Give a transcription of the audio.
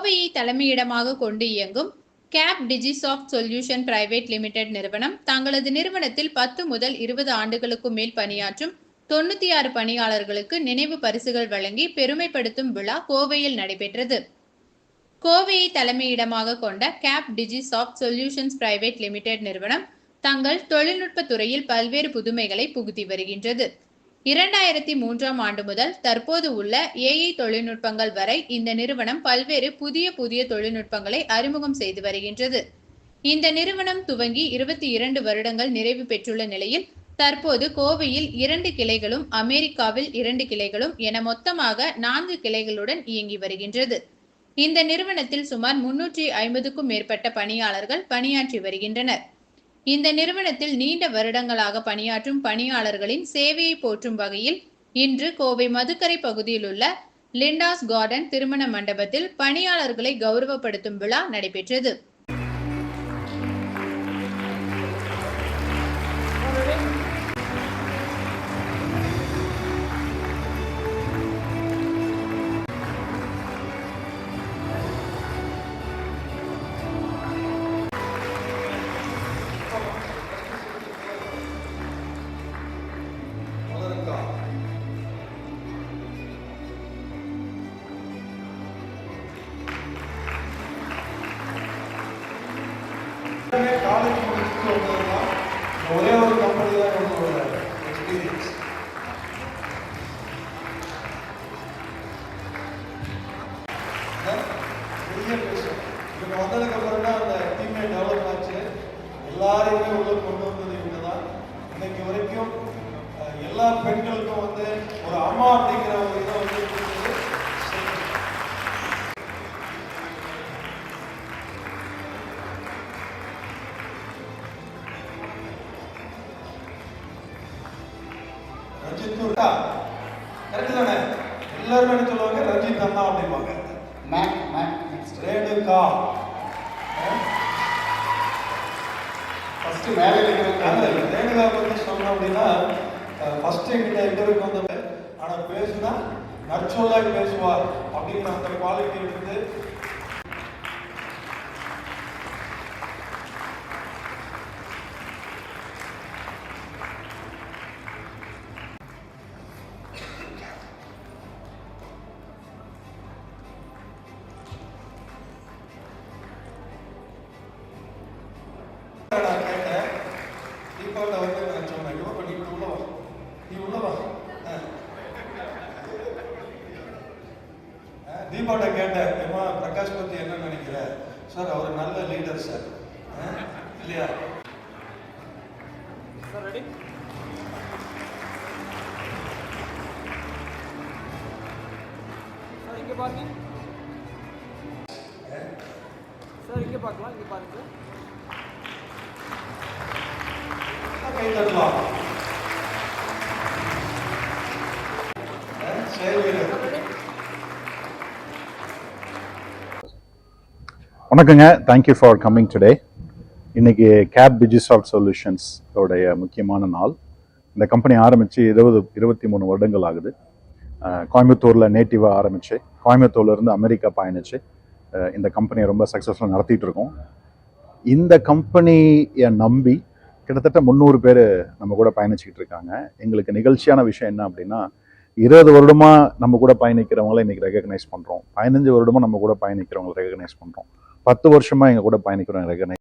கோவையை தலைமையிடமாக கொண்டு இயங்கும் கேப் டிஜிசாஃப்ட் சொல்யூஷன் பிரைவேட் லிமிடெட் நிறுவனம் தங்களது நிறுவனத்தில் 10 முதல் 20 ஆண்டுகளுக்கும் மேல் பணியாற்றும் 96 பணியாளர்களுக்கு நினைவு பரிசுகள் வழங்கி பெருமைப்படுத்தும் விழா கோவையில் நடைபெற்றது. கோவையை தலைமையிடமாக கொண்ட கேப் டிஜிசாஃப்ட் சொல்யூஷன்ஸ் பிரைவேட் லிமிடெட் நிறுவனம் தங்கள் தொழில்நுட்ப துறையில் பல்வேறு புதுமைகளை புகுத்தி வருகின்றது. 2003ஆம் ஆண்டு முதல் தற்போது உள்ள AI தொழில்நுட்பங்கள் வரை இந்த நிறுவனம் பல்வேறு புதிய தொழில்நுட்பங்களை அறிமுகம் செய்து வருகின்றது. இந்த நிறுவனம் துவங்கி 22 வருடங்கள் நிறைவு பெற்றுள்ள நிலையில் தற்போது கோவையில் 2 கிளைகளும் அமெரிக்காவில் 2 கிளைகளும் என மொத்தமாக 4 கிளைகளுடன் இயங்கி வருகின்றது. இந்த நிறுவனத்தில் சுமார் 350க்கும் மேற்பட்ட பணியாளர்கள் பணியாற்றி வருகின்றனர். இந்த நிறுவனத்தில் நீண்ட வருடங்களாக பணியாற்றும் பணியாளர்களின் சேவையை போற்றும் வகையில் இன்று கோவை மதுக்கரை பகுதியில் உள்ள லிண்டாஸ் கார்டன் திருமண மண்டபத்தில் பணியாளர்களை கௌரவப்படுத்தும் விழா நடைபெற்றது. காலேஜ் முடிச்சுட்டு வந்ததுன்னா ஒரே ஒரு கம்பெனி தான் நம்மளோட எக்ஸ்பீரியன்ஸ். பெரிய விஷயம். இவங்க வந்ததுக்கப்புறம் தான் அந்த டீமே டெவலப் ஆச்சு. எல்லாரையுமே உள்ள கொண்டு வந்தது இவங்க தான். இன்னைக்கு வரைக்கும் எல்லா பெண்களுக்கும் வந்து ஒரு அம்மா அப்படிங்கிற ஒரு இதை வந்து ரஞ்சித் கரெக்ட் தானே? எல்லாரும் என்ன சொல்லுவாங்க? ரஞ்சித் அண்ணா அப்படிம்பாங்க. ரேணுகா ஃபர்ஸ்ட் மேலே இருக்கிறாங்க. ரேணுகா பற்றி சொன்னோம் அப்படின்னா ஃபர்ஸ்ட் எங்கிட்ட இன்டர்வியூக்கு வந்தவங்க, ஆனால் பேசுனா நற்சொல்லாக பேசுவார் அப்படிங்கிற அந்த குவாலிட்டி எடுத்து நான் கேட்டேன். தீபாவளி வந்து நான் சொன்னேன், யோகா நீ உள்ளவா, நீ உள்ளவா. தீபாவளி கேட்டேன், ஏமா பிரகாஷ் பத்தி என்ன நினைக்கிற? சார் அவர் நல்ல லீடர் சார். இல்லையா சார்? Ready sir? இங்கே பாருங்க சார், இங்கே பார்க்கலாம், இங்கே பாருங்க சார். கை தட்டலாம். வணக்கங்க, தேங்க்யூ ஃபார் கம்மிங் டுடே. இன்னைக்கு கேப் டிஜிசாஃப்ட் சொல்யூஷன்ஸ் உடைய முக்கியமான நாள். இந்த கம்பெனி ஆரம்பித்து 23 வருடங்கள் ஆகுது. கோயம்புத்தூரில் நேட்டிவாக ஆரம்பித்து கோயம்புத்தூர்லேருந்து அமெரிக்கா பயணித்து இந்த கம்பெனியை ரொம்ப சக்ஸஸ்ஃபுல்லாக நடத்திட்டு இருக்கோம். இந்த கம்பெனியை நம்பி கிட்டத்தட்ட 300 பேர் நம்ம கூட பயணிச்சுக்கிட்டு இருக்காங்க. எங்களுக்கு நிகழ்ச்சியான விஷயம் என்ன அப்படின்னா, 20 வருடமாக நம்ம கூட பயணிக்கிறவங்கள இன்றைக்கி ரெகக்னைஸ் பண்ணுறோம். 15 வருடமாக நம்ம கூட பயணிக்கிறவங்களை ரெகக்னைஸ் பண்ணுறோம். 10 வருஷமாக எங்கள் கூட பயணிக்கிறவங்க ரெகக்னைஸ்